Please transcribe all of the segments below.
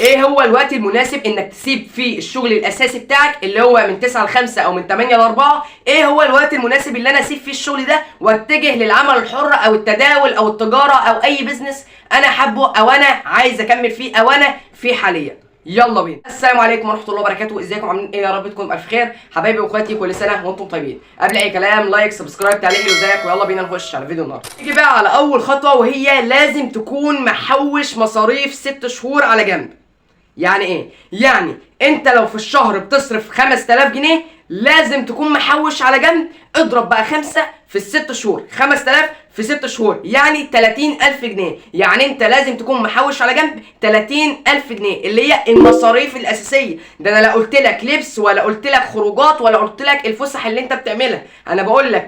ايه هو الوقت المناسب انك تسيب فيه الشغل الاساسي بتاعك اللي هو من 9 ل 5 او من 8 ل 4؟ ايه هو الوقت المناسب اللي انا اسيب فيه الشغل ده واتجه للعمل الحر او التداول او التجاره او اي بزنس انا حابه او انا عايز اكمل فيه او انا فيه حاليا؟ يلا بينا. السلام عليكم ورحمه الله وبركاته، ازيكم عاملين ايه؟ يا رب تكونوا بالف خير. حبايبي واخواتي كل سنه وانتم طيبين. قبل اي كلام لايك سبسكرايب تعليق لي وزيك، ويلا بينا نخش على فيديو النهارده. نيجي بقى على اول خطوه، وهي لازم تكون محوش مصاريف 6 شهور على جنب. يعني ايه؟ يعني انت لو في الشهر بتصرف 5000 جنيه لازم تكون محوش على جنب. اضرب بقى 5 في ال6 شهور، 5000 في 6 شهور يعني 30000 جنيه. يعني انت لازم تكون محوش على جنب 30000 جنيه اللي هي المصاريف الاساسيه. ده انا لا قلت لك لبس ولا قلت لك خروجات ولا قلت لك الفسح اللي انت بتعملها. انا بقول لك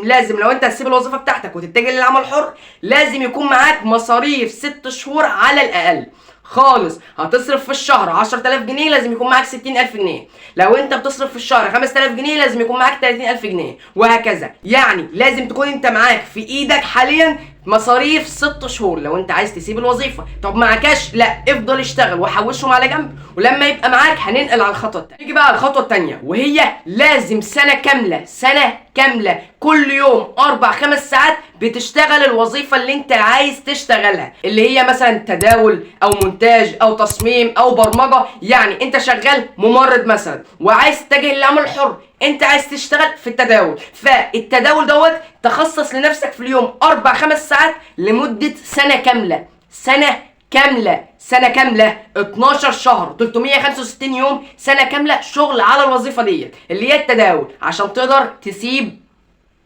لازم لو انت هتسيب الوظيفه بتاعتك وتتجه للعمل الحر لازم يكون معاك مصاريف 6 شهور على الاقل خالص. هتصرف في الشهر 10000 جنيه لازم يكون معاك 60000 جنيه. لو انت بتصرف في الشهر 5000 جنيه لازم يكون معاك 30000 جنيه، وهكذا. يعني لازم تكون انت معاك في ايدك حاليا مصاريف 6 شهور لو انت عايز تسيب الوظيفه. طب معكاش؟ لا، افضل اشتغل وحوشهم على جنب، ولما يبقى معاك هننقل على الخطوه الثانيه. نيجي بقى على الخطوه الثانيه، وهي لازم سنه كامله كل يوم 4-5 ساعات بتشتغل الوظيفه اللي انت عايز تشتغلها، اللي هي مثلا تداول او مونتاج او تصميم او برمجه. يعني انت شغال ممرض مثلا وعايز تتجه للعمل الحر، انت عايز تشتغل في التداول، فالتداول دوت تخصص لنفسك في اليوم 4-5 ساعات لمدة سنة كاملة 12 شهر 365 يوم، سنة كاملة شغل على الوظيفة ديت اللي هي التداول عشان تقدر تسيب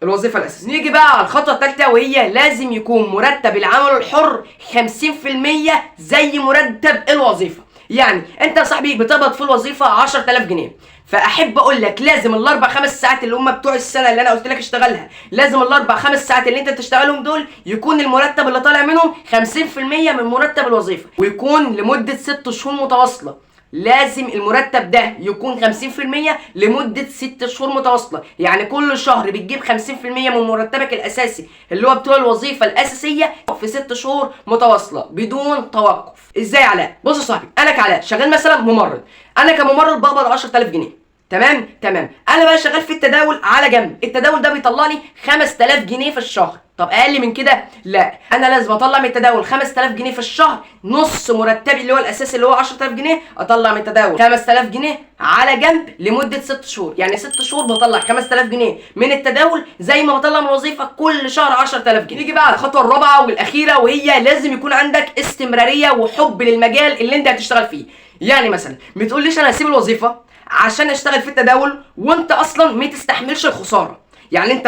الوظيفة الأساسية. نيجي بقى على الخطوة الثالثة، وهي لازم يكون مرتب العمل الحر 50% زي مرتب الوظيفة. يعني انت يا صاحبي بتقبض في الوظيفة 10000 جنيه، فاحب اقول لك لازم ال4-5 ساعات اللي هم بتوع السنه اللي انا قلت لك اشتغلها، لازم ال4-5 ساعات اللي انت تشتغلهم دول يكون المرتب اللي طالع منهم 50% من مرتب الوظيفه، ويكون لمده 6 شهور متواصله. لازم المرتب ده يكون 50% لمدة 6 شهور متواصلة. يعني كل شهر بتجيب 50% من مرتبك الأساسي اللي هو بتوع الوظيفة الأساسية في 6 شهور متواصلة بدون توقف. ازاي يا علاء؟ بص يا صاحبي، أنا كعلاء شغال مثلا ممرض، أنا كممرض بقبض 10000 جنيه. تمام. انا بقى شغال في التداول على جنب، التداول ده بيطلع لي 5000 جنيه في الشهر. طب اقل من كده؟ لا، انا لازم اطلع من التداول 5000 جنيه في الشهر، نص مرتبي اللي هو الاساسي اللي هو 10000 جنيه، اطلع من التداول 5000 جنيه على جنب لمده 6 شهور. يعني 6 شهور بطلع 5000 جنيه من التداول زي ما بطلع من الوظيفه كل شهر 10000 جنيه. نيجي بقى على الخطوه الرابعه والاخيره، وهي لازم يكون عندك استمراريه وحب للمجال اللي انت هتشتغل فيه. يعني مثلا ما تقوليش انا هسيب الوظيفه عشان اشتغل في التداول وانت اصلا ما تستحملش الخساره. يعني انت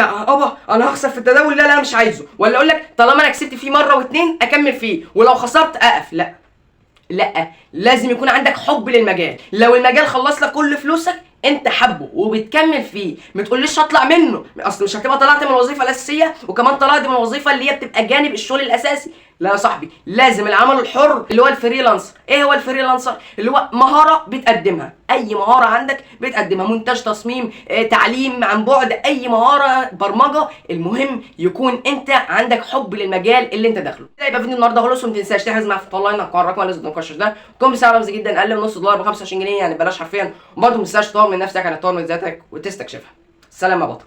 انا هخسر في التداول، لا مش عايزه. ولا اقول لك طالما انا كسبت فيه مره واتنين اكمل فيه، ولو خسرت اقف. لا، لازم يكون عندك حب للمجال. لو المجال خلص لك كل فلوسك انت حبه وبتكمل فيه، ما تقوليش هطلع منه، اصل مش هتبقى طلعت من الوظيفه الاساسيه وكمان طلعت من الوظيفه اللي هي بتبقى جانب الشغل الاساسي. لا يا صاحبي، لازم العمل الحر اللي هو الفريلانسر. ايه هو الفريلانسر؟ اللي هو مهاره بتقدمها، اي مهاره عندك بتقدمها، مونتاج، تصميم، تعليم عن بعد، اي مهاره، برمجه، المهم يكون انت عندك حب للمجال اللي انت داخله. ده يبقى فيديو النهارده خلص، وما تنساش تحجز معايا في اونلاين على الرقم اللي لازم تنقشش ده، تكون بسعر رمزي جدا اقل من نص دولار ب 25 جنيه، يعني بلاش حرفيا. وبرضه ما تنساش تطور من نفسك، يعني تطور من ذاتك وتستكشفها. سلام يا بطل.